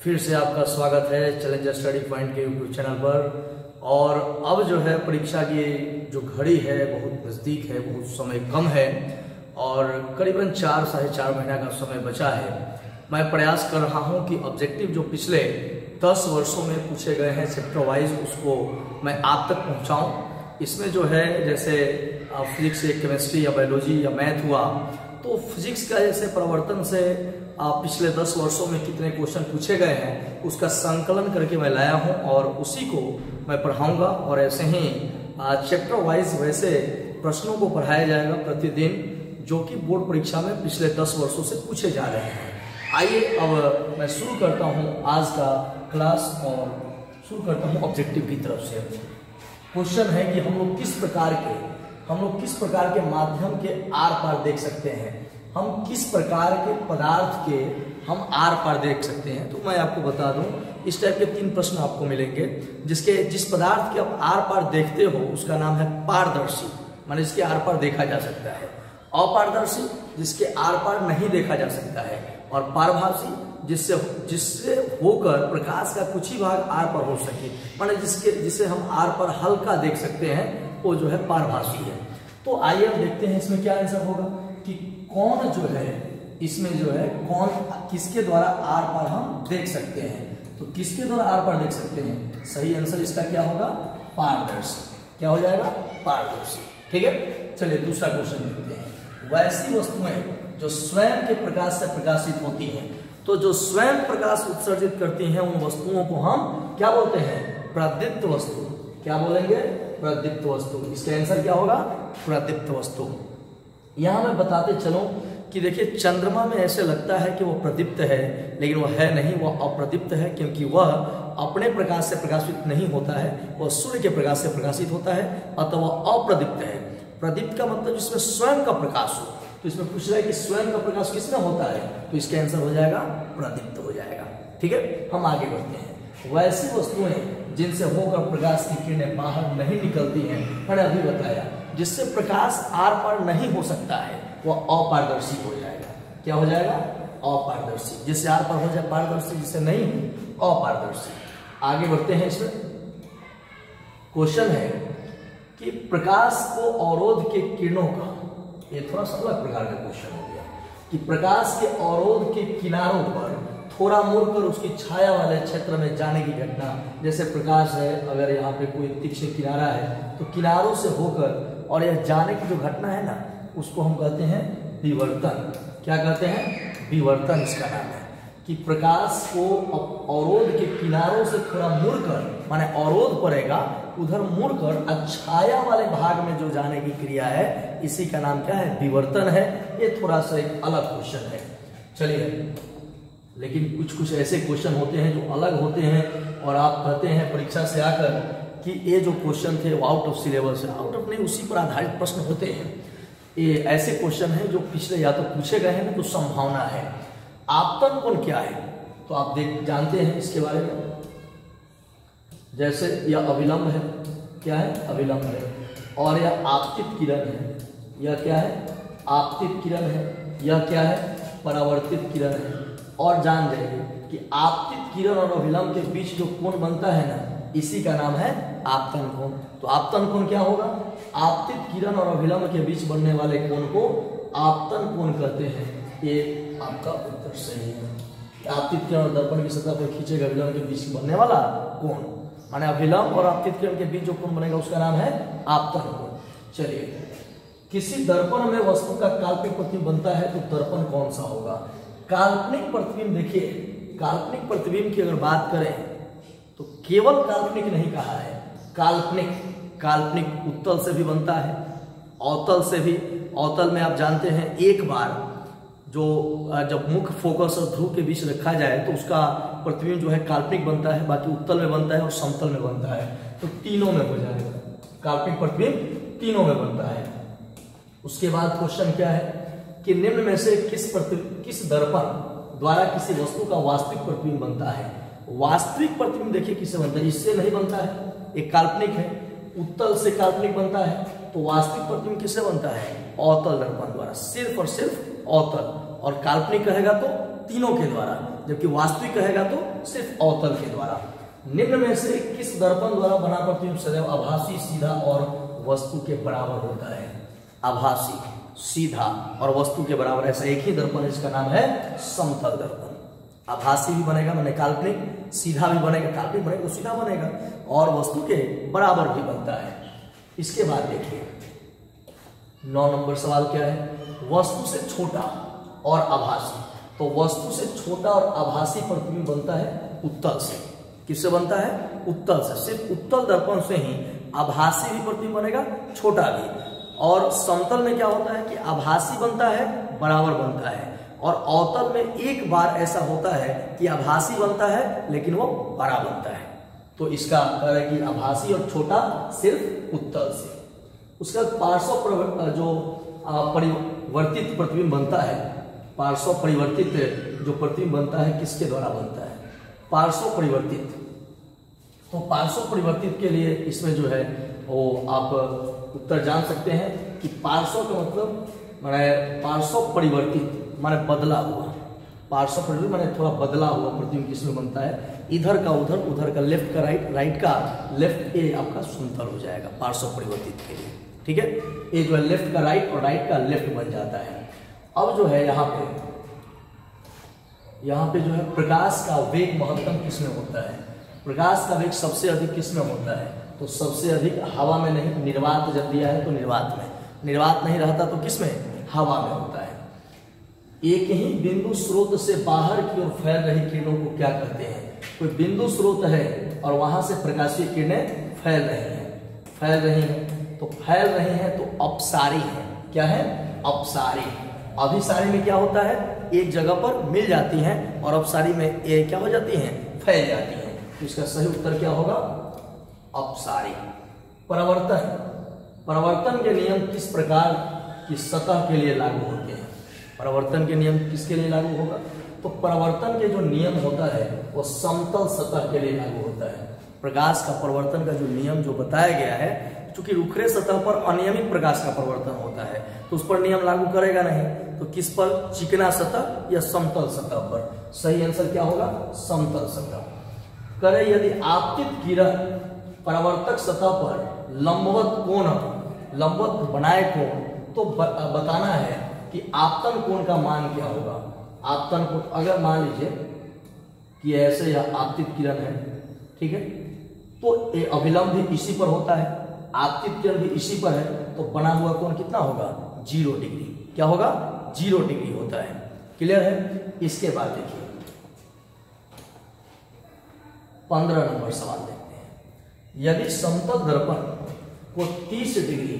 फिर से आपका स्वागत है चैलेंजर स्टडी पॉइंट के यूट्यूब चैनल पर। और अब जो है परीक्षा की जो घड़ी है बहुत नज़दीक है, बहुत समय कम है और करीबन 4-4.5 महीना का समय बचा है। मैं प्रयास कर रहा हूं कि ऑब्जेक्टिव जो पिछले 10 वर्षों में पूछे गए हैं चैप्टर वाइज उसको मैं आप तक पहुंचाऊं। इसमें जो है जैसे फिजिक्स या केमिस्ट्री या बायोलॉजी या मैथ हुआ, तो फिजिक्स का जैसे प्रवर्तन से पिछले 10 वर्षों में कितने क्वेश्चन पूछे गए हैं उसका संकलन करके मैं लाया हूं और उसी को मैं पढ़ाऊंगा। और ऐसे ही चैप्टर वाइज वैसे प्रश्नों को पढ़ाया जाएगा प्रतिदिन, जो कि बोर्ड परीक्षा में पिछले 10 वर्षों से पूछे जा रहे हैं। आइए अब मैं शुरू करता हूं आज का क्लास और शुरू करता हूं ऑब्जेक्टिव की तरफ से। क्वेश्चन है कि हम लोग किस प्रकार के माध्यम के आर पार देख सकते हैं, हम किस प्रकार के पदार्थ के हम आर पार देख सकते हैं। तो मैं आपको बता दूं, इस टाइप के 3 प्रश्न आपको मिलेंगे जिस पदार्थ के आप आर पार देखते हो उसका नाम है पारदर्शी, माने जिसके आर पार देखा जा सकता है। अपारदर्शी जिसके आर पार नहीं देखा जा सकता है, और पारभासी जिससे होकर प्रकाश का कुछ ही भाग आर पर हो सके, माने जिसे हम आर पर हल्का देख सकते हैं, वो जो है पारभासी है। तो आइए हम देखते हैं इसमें क्या आंसर होगा कि कौन जो है इसमें जो है कौन किसके द्वारा आर पार हम देख सकते हैं। तो किसके द्वारा आर पार देख सकते हैं, सही आंसर इसका क्या होगा, पारदर्शी। क्या हो जाएगा, पारदर्शी। ठीक है, चलिए दूसरा क्वेश्चन देखते हैं। वैसी वस्तुएं जो स्वयं के प्रकाश से प्रकाशित होती हैं, तो जो स्वयं प्रकाश उत्सर्जित करती हैं उन वस्तुओं को हम क्या बोलते हैं, प्रदीप्त वस्तु। क्या बोलेंगे, प्रदीप्त वस्तु। इसका आंसर क्या होगा, प्रदीप्त वस्तु। यहां मैं बताते चलूं कि देखिए चंद्रमा में ऐसे लगता है कि वो प्रदीप्त है, लेकिन वह है नहीं, वह अप्रदीप्त है, क्योंकि वह अपने प्रकाश से प्रकाशित नहीं होता है, वह सूर्य के प्रकाश से प्रकाशित होता है, अतः वह अप्रदीप्त है। प्रदीप्त का मतलब जिसमें स्वयं का प्रकाश हो, तो इसमें पूछ रहा है कि स्वयं का प्रकाश किसमें होता है, तो इसका आंसर हो जाएगा प्रदीप्त हो जाएगा। ठीक है, हम आगे बढ़ते हैं। वैसी वस्तुएं जिनसे होकर प्रकाश की किरणें बाहर नहीं निकलती हैं, मैंने अभी बताया, जिससे प्रकाश आर पार नहीं हो सकता है वह अपारदर्शी हो जाएगा। क्या हो जाएगा, अपारदर्शी। जिससे आर पार हो जाए पारदर्शी, जिससे नहीं अपारदर्शी। आगे बढ़ते हैं। इसमें क्वेश्चन है कि प्रकाश को अवरोध के किरणों का, ये थोड़ा सा अलग प्रकार का क्वेश्चन हो गया, कि प्रकाश के अवरोध के किनारों पर थोड़ा मुड़कर उसकी छाया वाले क्षेत्र में जाने की घटना। जैसे प्रकाश है, अगर यहाँ पे कोई तीक्ष्ण किनारा है तो किनारों से होकर और यह जाने की जो घटना है ना, उसको हम कहते हैं विवर्तन। क्या कहते हैं, विवर्तन इसका नाम है। कि प्रकाश को अवरोध के किनारों से थोड़ा मुड़कर, माने अवरोध पड़ेगा उधर मुड़कर छाया वाले भाग में जो जाने की क्रिया है, इसी का नाम क्या है, विवर्तन है। ये थोड़ा सा एक अलग क्वेश्चन है। चलिए, लेकिन कुछ ऐसे क्वेश्चन होते हैं जो अलग होते हैं और आप कहते हैं परीक्षा से आकर कि ये जो क्वेश्चन थे वो आउट ऑफ सिलेबस है। आउट ऑफ नहीं, उसी पर आधारित प्रश्न होते हैं। ये ऐसे क्वेश्चन हैं जो पिछले या तो पूछे गए हैं, तो संभावना है। आपतन कोण क्या है, तो आप जानते हैं इसके बारे में। जैसे यह अभिलंब है, क्या है, अभिलंब है, और यह आपतित किरण है। यह क्या है, आपतित किरण है। यह क्या है, परावर्तित किरण है। और जान जाइए कि आपतित किरण और अभिलंब के बीच जो कोण बनता है ना, इसी का नाम है आपतन कोण। तो आपतन कोण क्या होगा, आपतित किरण और अभिलंब के बीच बनने वाले कोण को आपतन कोण कहते हैं। ये आपका उत्तर सही है। आपतित किरण और दर्पण की सतह पर खींचे गए अभिलंब के बीच बनने वाला कोण, माने अभिलंब और आपतित किरण के बीच जो कोण बनेगा उसका नाम है आपतन कोण। चलिए, किसी दर्पण में वस्तु का काल्पनिक प्रतिबिंब बनता है तो दर्पण कौन सा होगा। काल्पनिक प्रतिबिंब, देखिए काल्पनिक प्रतिबिंब की अगर बात करें तो केवल काल्पनिक नहीं कहा है, काल्पनिक उत्तल से भी बनता है, अवतल से भी। अवतल में आप जानते हैं एक बार जो जब मुख्य फोकस और ध्रुव के बीच रखा जाए तो उसका प्रतिबिंब जो है काल्पनिक बनता है, बाकी उत्तल में बनता है और समतल में बनता है। तो तीनों में हो जाएगा, काल्पनिक प्रतिबिंब तीनों में बनता है। उसके बाद क्वेश्चन क्या है कि निम्न में से किस दर्पण द्वारा किसी वस्तु का वास्तविक प्रतिबिंब बनता है। वास्तविक प्रतिबिंब देखिए किससे बनता है, इससे नहीं बनता है, एक काल्पनिक है, उत्तल से काल्पनिक बनता है। तो वास्तविक प्रतिबिंब किससे बनता है, अवतल दर्पण द्वारा, सिर्फ और सिर्फ अवतल। और काल्पनिक कहेगा तो तीनों के द्वारा, जबकि वास्तविक कहेगा तो सिर्फ अवतल के द्वारा। निम्न में से किस दर्पण द्वारा बना प्रतिबिंब सदैव आभासी, सीधा और वस्तु के बराबर होता है? आभासी, सीधा और वस्तु के बराबर ऐसा एक ही दर्पण है, इसका नाम है समतल दर्पण। आभासी भी बनेगा माने काल्पनिक, सीधा भी बनेगा, काल्पनिक बनेगा तो सीधा बनेगा, और वस्तु के बराबर भी बनता है। इसके बाद देखिए 9 नंबर सवाल क्या है? वस्तु से छोटा और आभासी। तो वस्तु से छोटा और आभासी प्रतिबिंब बनता है उत्तल से। किससे बनता है? उत्तल से। सिर्फ उत्तल दर्पण से ही आभासी भी प्रतिबिंब बनेगा, छोटा भी। और समतल में क्या होता है कि आभासी बनता है, बराबर बनता है, और अवतल में एक बार ऐसा होता है कि आभासी बनता है लेकिन वो बड़ा बनता है। तो इसका कह है कि आभासी और छोटा सिर्फ उत्तल से। उसका पार्श्व जो परिवर्तित प्रतिबिंब बनता है, पार्श्व परिवर्तित जो प्रतिबिंब बनता है किसके द्वारा बनता है? पार्श्व परिवर्तित। तो पार्श्व परिवर्तित के लिए इसमें जो है वो आप उत्तर जान सकते हैं कि पार्श्व का मतलब माने पार्श्व परिवर्तित माने बदला हुआ। पार्श्व परिवर्तित माने थोड़ा बदला हुआ प्रतिबिंब किसमें बनता है? इधर का उधर, उधर का लेफ्ट का राइट, राइट का लेफ्ट, ये आपका समतल हो जाएगा पार्श्व परिवर्तित के लिए। ठीक है, ये जो है लेफ्ट का राइट और राइट का लेफ्ट बन जाता है। अब जो है यहाँ पे जो है प्रकाश का वेग महत्तम किसमें होता है? प्रकाश का वेग सबसे अधिक किसमें होता है? तो सबसे अधिक हवा में नहीं, निर्वात जब दिया है तो निर्वात में, निर्वात नहीं रहता तो किसमें? हवा में होता है। एक ही बिंदु स्रोत से बाहर की ओर फैल रही किरणों को क्या कहते हैं? कोई बिंदु स्रोत है और वहां से प्रकाशीय किरणें फैल रही हैं, फैल रही हैं, तो फैल रही हैं तो अपसारी है। क्या है? अपसारी। अभिसारी में क्या होता है? एक जगह पर मिल जाती हैं, और अपसारी में ये क्या हो जाती हैं? फैल जाती हैं। तो इसका सही उत्तर क्या होगा? अपसारी। परावर्तन, परावर्तन के नियम किस प्रकार की सतह के लिए लागू होते हैं? परावर्तन के नियम किसके लिए लागू होगा? तो परावर्तन के जो नियम होता है वो समतल सतह के लिए लागू होता है। प्रकाश का परावर्तन का जो नियम जो बताया गया है, चूंकि रुखरे सतह पर अनियमित प्रकाश का परावर्तन होता है तो उस पर नियम लागू करेगा नहीं, तो किस पर? चिकना सतह या समतल सतह पर। सही आंसर क्या होगा? समतल सतह। करे यदि आपतित किरण परावर्तक सतह पर लंबवत कोण, लंबवत बनाए कोण, तो बताना है कि आपतन कोण का मान क्या होगा? आपतन कोण अगर मान लीजिए कि ऐसे यह आपतित किरण है, ठीक है, तो ये अभिलंब भी इसी पर होता है, आपतित किरण भी इसी पर है, तो बना हुआ कोण कितना होगा? 0 डिग्री। क्या होगा? 0 डिग्री होता है। क्लियर है? इसके बाद देखिए 15 नंबर सवाल देखते हैं। यदि समतल दर्पण को 30 डिग्री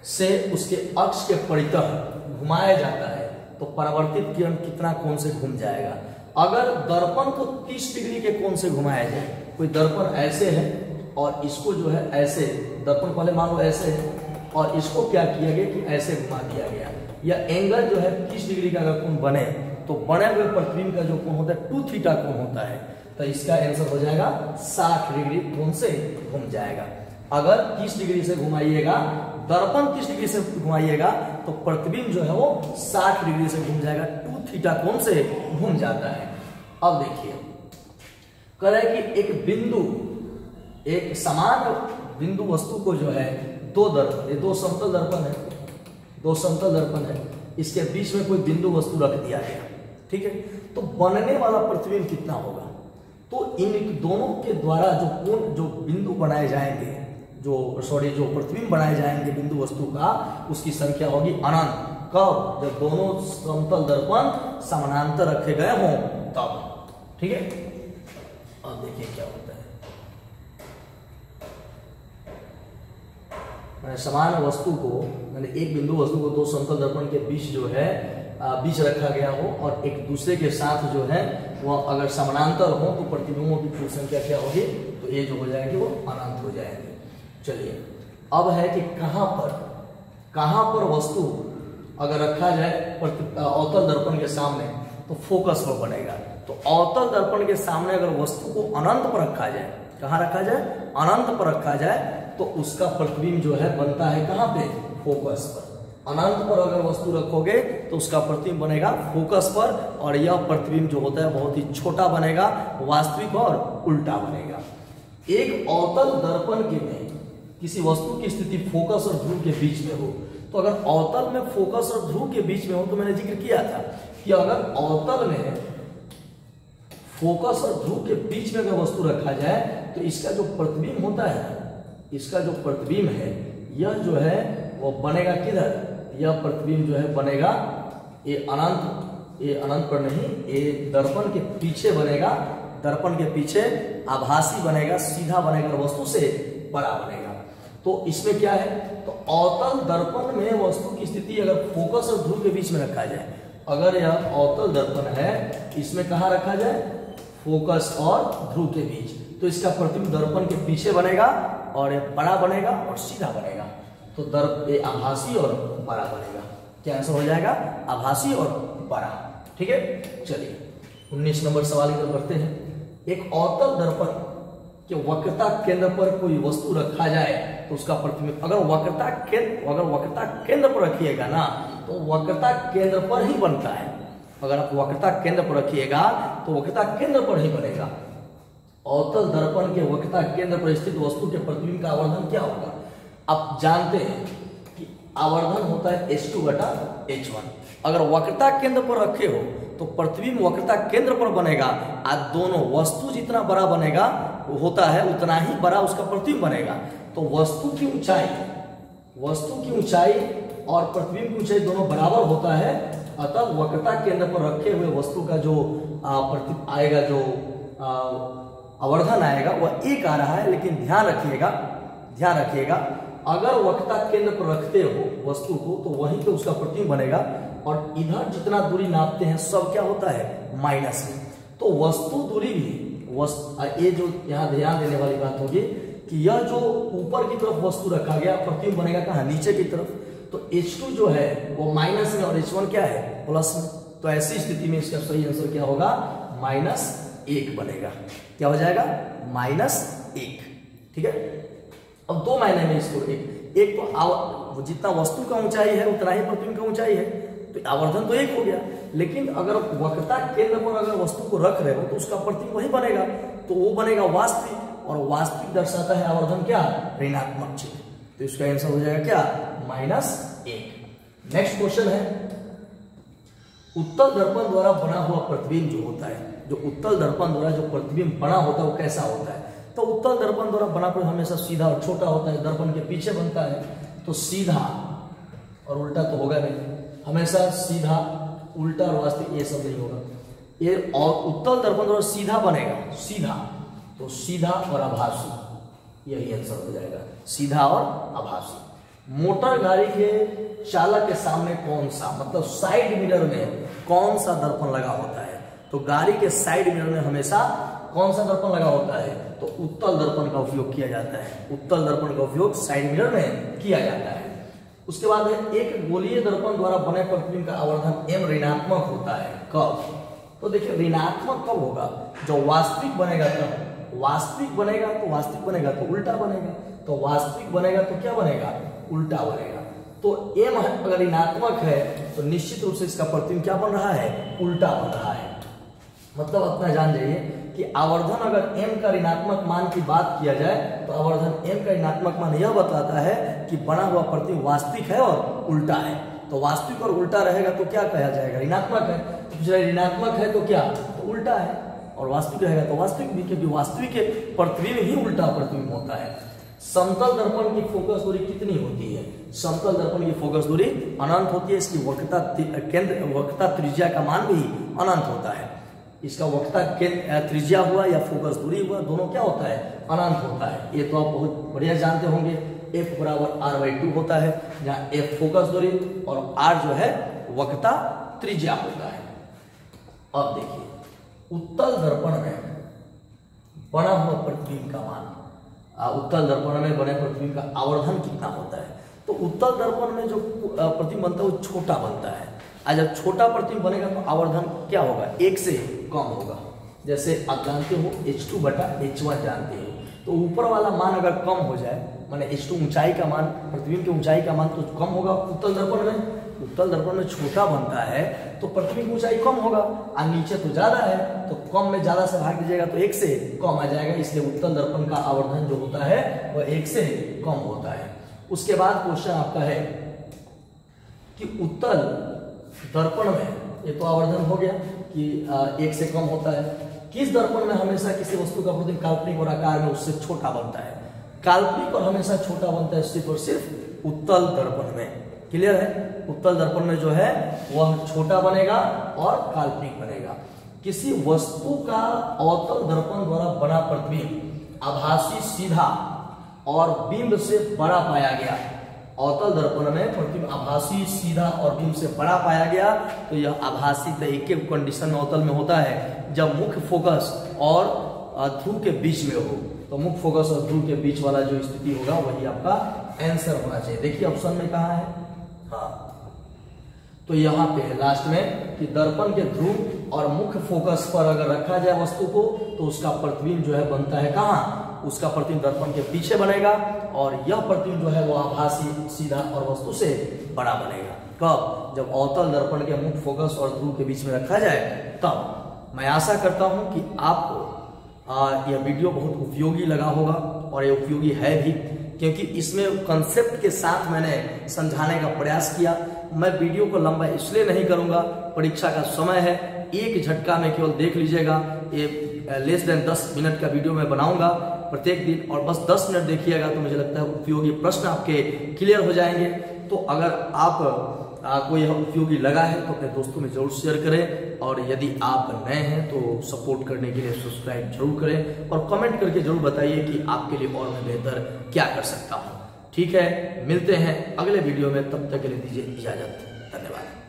से उसके अक्ष के परितः घुमाया जाता है तो परावर्तित किरण कितना कोण से घूम जाएगा? अगर दर्पण को 30 डिग्री के कोण से घुमाया जाए, कोई दर्पण ऐसे है और इसको जो है ऐसे, दर्पण पहले मान लो ऐसे है और इसको क्या किया गया कि ऐसे घुमा दिया गया, या एंगल जो है 30 डिग्री का अगर कोण बने तो बने हुए प्रतिबिंब का जो कोण होता है 2 थीटा कोण होता है, तो इसका आंसर हो जाएगा 60 डिग्री कोण से घूम जाएगा। अगर 30 डिग्री से घुमाइएगा, दर्पण 30 डिग्री से घुमाइएगा तो प्रतिबिंब जो है वो 60 डिग्री से घूम जाएगा, 2 थीटा कोण से घूम जाता है। अब देखिए कह रहा है कि एक बिंदु, एक समान बिंदु वस्तु को जो है दो दर्पण, ये 2 समतल दर्पण है, 2 समतल दर्पण है, इसके बीच में कोई बिंदु वस्तु रख दिया गया, ठीक है, तो बनने वाला प्रतिबिंब कितना होगा? तो इन दोनों के द्वारा जो कोण, जो बिंदु बनाए जाएंगे, जो प्रतिबिंब बनाए जाएंगे बिंदु वस्तु का, उसकी संख्या होगी अनंत। कब? जब दोनों समतल दर्पण समानांतर रखे गए हों तब। ठीक है, अब देखिए क्या होता है। समान वस्तु को, यानी एक बिंदु वस्तु को 2 समतल दर्पण के बीच जो है बीच रखा गया हो और एक दूसरे के साथ जो है वह अगर समानांतर हो तो प्रतिबिंबों की कुल संख्या क्या होगी? तो ये जो हो जाएगी वो अनंत हो जाएंगे। चलिए अब है कि कहां पर वस्तु अगर रखा जाए अवतल दर्पण के सामने तो फोकस पर बनेगा। तो अवतल दर्पण के सामने अगर वस्तु को अनंत पर रखा जाए, कहां रखा जाए? अनंत पर रखा जाए, तो उसका प्रतिबिंब जो है बनता है कहां पे? फोकस पर। अनंत पर अगर वस्तु रखोगे तो उसका प्रतिबिंब बनेगा फोकस पर, और यह प्रतिबिंब जो होता है बहुत ही छोटा बनेगा, वास्तविक और उल्टा बनेगा। एक अवतल दर्पण के में किसी वस्तु की स्थिति फोकस और ध्रुव के बीच में हो, तो अगर अवतल में फोकस और ध्रुव के बीच में हो, तो मैंने जिक्र किया था कि अगर अवतल में फोकस और ध्रुव के बीच में अगर वस्तु रखा जाए तो इसका जो प्रतिबिंब होता है, इसका जो प्रतिबिंब है यह जो है वो बनेगा किधर, यह प्रतिबिंब जो है बनेगा ये अनंत पर नहीं, ये दर्पण के पीछे बनेगा, दर्पण के पीछे आभासी बनेगा, सीधा बनेगा, वस्तु से बड़ा बनेगा। तो इसमें क्या है, तो अवतल दर्पण में वस्तु की स्थिति अगर फोकस और ध्रुव के बीच में रखा जाए, अगर यह अवतल दर्पण है इसमें कहाँ रखा जाए, फोकस और ध्रुव के बीच, तो इसका प्रतिबिंब दर्पण के पीछे बनेगा और ये बड़ा बनेगा और सीधा बनेगा, तो ये आभासी और बड़ा बनेगा। क्या आंसर हो जाएगा, आभासी और बड़ा। ठीक है, चलिए 19 नंबर सवाल की तरफ बढ़ते हैं। एक अवतल दर्पण के वक्रता केंद्र पर कोई वस्तु रखा जाए तो उसका प्रतिबिंब, अगर वक्रता केंद्र पर रखिएगा ना तो वक्रता केंद्र पर ही बनता है। अगर आप वक्रता केंद्र पर रखिएगा तो वक्रता केंद्र पर ही बनेगा। अवतल दर्पण के वक्रता केंद्र पर स्थित वस्तु के प्रतिबिंब का आवर्धन क्या होगा। आप जानते हैं कि आवर्धन होता है H2/H1। अगर वक्रता केंद्र पर रखे हो तो प्रतिबिंब वक्रता केंद्र पर बनेगा, और दोनों वस्तु जितना बड़ा बनेगा वो होता है उतना ही बड़ा उसका प्रतिबिंब बनेगा। तो वस्तु की ऊंचाई और प्रतिबिंब की ऊंचाई दोनों बराबर होता है, अतः वक्रता केंद्र पर रखे हुए वस्तु का जो प्रतिबिंब आएगा, जो आवर्धन आएगा वह एक आ रहा है। लेकिन ध्यान रखिएगा अगर वक्रता केंद्र पर रखते हो वस्तु को तो वहीं पे उसका प्रतिबिंब बनेगा, और इधर जितना दूरी नापते हैं सब क्या होता है, माइनस में। तो वस्तु दूरी भी ये जो यहाँ ध्यान देने वाली बात होगी कि यह जो ऊपर की तरफ वस्तु रखा गया प्रतिबिंब बनेगा कहाँ, नीचे की तरफ। तो H2 जो है वो माइनस में और H1 क्या है, प्लस में। तो ऐसी स्थिति में इसका सही आंसर क्या होगा, -1 बनेगा। क्या हो जाएगा, -1। ठीक है, अब दो मायने में इसको, एक तो जितना वस्तु का ऊंचाई है उतना ही प्रतिबिंब का ऊंचाई है, तो आवर्धन तो 1 हो गया। लेकिन अगर वक्रता केंद्र पर अगर वस्तु को रख रहे हो तो उसका प्रतिबिंब वही बनेगा, तो वो बनेगा वास्तविक, और वास्तविक दर्शाता है आवर्धन क्या, ऋणात्मक चिन्ह। तो इसका आंसर हो जाएगा क्या, -1। नेक्स्ट क्वेश्चन है, उत्तल दर्पण द्वारा बना हुआ प्रतिबिंब जो होता है, जो उत्तल दर्पण द्वारा जो प्रतिबिंब बना होता है वो कैसा होता है। तो उत्तल दर्पण द्वारा बना प्रतिबिंब हमेशा सीधा और छोटा होता है, दर्पण के पीछे बनता है। तो सीधा और उल्टा तो होगा नहीं, हमेशा सीधा, उल्टा और वास्तविक ये सब नहीं होगा। ये और उत्तल दर्पण द्वारा सीधा बनेगा, सीधा, तो सीधा और आभासी, यही आंसर हो जाएगा, सीधा और आभासी। मोटर गाड़ी के चालक के सामने कौन सा, मतलब साइड मिरर में कौन सा दर्पण लगा होता है। तो गाड़ी के साइड मिरर में हमेशा कौन सा दर्पण लगा होता है, तो उत्तल दर्पण का उपयोग किया जाता है। उत्तल दर्पण का उपयोग साइड मिरर में किया जाता है। उसके बाद है, एक गोलीय दर्पण द्वारा बने प्रतिबिंब का आवर्धन m ऋणात्मक होता है, कब। तो देखिए ऋणात्मक कब होगा, जो वास्तविक बनेगा तब। वास्तविक बनेगा तो वास्तविक बनेगा तो उल्टा बनेगा, तो वास्तविक बनेगा तो क्या बनेगा, उल्टा बनेगा। तो m अगर ऋणात्मक है तो निश्चित रूप से इसका प्रतिबिंब क्या बन रहा है, उल्टा बन रहा है। मतलब अपना जान जाइए कि आवर्धन अगर m का ऋणात्मक मान की बात किया जाए तो आवर्धन m का ऋणात्मक मान यह बताता है कि बना हुआ प्रतिबिंब वास्तविक है और उल्टा है। तो वास्तविक और उल्टा रहेगा तो क्या कहा जाएगा, ऋणात्मक है। तो ऋणात्मक है तो क्या, तो उल्टा है, और वास्तविक रहेगा तो वास्तविक भी, क्योंकि वास्तविक के प्रतिबिंब ही उल्टा प्रतिबिंब होता है। समतल दर्पण की फोकस दूरी कितनी होती है, समतल दर्पण की फोकस दूरी अनंत होती है। इसकी वक्रता त्रिज्या का मान भी अनंत होता है। इसका वक्रता त्रिज्या हुआ या फोकस दूरी हुआ, दोनों क्या होता है, अनंत होता है। ये तो आप बहुत बढ़िया जानते होंगे, F = R/2 होता है, जहाँ F फोकस दूरी और R जो है वक्रता त्रिज्या होता है। अब देखिए उत्तल दर्पण में बना हुआ प्रतिबिंब का मान, उत्तल दर्पण में बने प्रतिबिंब का आवर्धन कितना होता है। तो उत्तल दर्पण में जो प्रतिबिंब बनता है वो छोटा बनता है, और जब छोटा प्रतिबिंब बनेगा तो आवर्धन क्या होगा, 1 से कम होगा। जैसे आप जानते हो H2/H1 जानते हो, तो ऊपर वाला मान अगर कम हो जाए माने H2 ऊंचाई का मान, प्रतिबिंब की ऊंचाई का मान तो कम होगा उत्तल दर्पण में। उत्तल दर्पण में छोटा बनता है तो प्रतिबिंब की ऊंचाई कम होगा, और नीचे तो ज्यादा है तो कम में ज्यादा से भाग दीजिएगा तो 1 से कम आ जाएगा, इसलिए उत्तल दर्पण का आवर्धन जो होता है वह 1 से कम होता है। उसके बाद क्वेश्चन आपका है कि उत्तल दर्पण में, ये तो आवर्धन हो गया कि 1 से कम होता है, किस दर्पण में हमेशा किसी वस्तु का प्रतिबिंब काल्पनिक और आकार में उससे छोटा बनता है? काल्पनिक और हमेशा छोटा बनता है सिर्फ और सिर्फ उत्तल दर्पण में। क्लियर है? उत्तल दर्पण में जो है वह छोटा बनेगा और काल्पनिक बनेगा। किसी वस्तु का अवतल दर्पण द्वारा बना प्रतिबिंब आभासी, सीधा और बिंब से बड़ा पाया गया। अवतल दर्पण में प्रतिबिंब आभासी, सीधा और बिंब से बड़ा पाया गया, तो यह आभासी तो एक एक कंडीशन में अवतल में होता है, जब मुख्य फोकस और ध्रुव के बीच में हो। तो मुख्य फोकस और ध्रुव के बीच वाला जो स्थिति होगा वही आपका आंसर होना चाहिए। देखिए ऑप्शन में कहा है, हाँ तो यहाँ पे है लास्ट में कि दर्पण के ध्रुव और मुख्य फोकस पर अगर रखा जाए वस्तु को तो उसका प्रतिबिंब जो है बनता है कहाँ? उसका प्रतिबिंब दर्पण के पीछे बनेगा, और यह प्रतिबिंब जो है वो आभासी, सीधा और वस्तु से बड़ा बनेगा। कब? जब अवतल दर्पण के मुख्य फोकस और ध्रुव के बीच में रखा जाए तब। मैं आशा करता हूं कि आपको यह वीडियो बहुत उपयोगी लगा होगा, और यह उपयोगी है भी, क्योंकि इसमें कंसेप्ट के साथ मैंने समझाने का प्रयास किया। मैं वीडियो को लंबा इसलिए नहीं करूंगा, परीक्षा का समय है, एक झटका में केवल देख लीजिएगा। ये लेस देन 10 मिनट का वीडियो मैं बनाऊंगा प्रत्येक दिन, और बस 10 मिनट देखिएगा तो मुझे लगता है उपयोगी प्रश्न आपके क्लियर हो जाएंगे। तो अगर आप को यह उपयोगी लगा है तो अपने दोस्तों में जरूर शेयर करें, और यदि आप नए हैं तो सपोर्ट करने के लिए सब्सक्राइब जरूर करें, और कमेंट करके जरूर बताइए कि आपके लिए और मैं बेहतर क्या कर सकता हूं। ठीक है, मिलते हैं अगले वीडियो में, तब तक के लिए दीजिए इजाजत। धन्यवाद।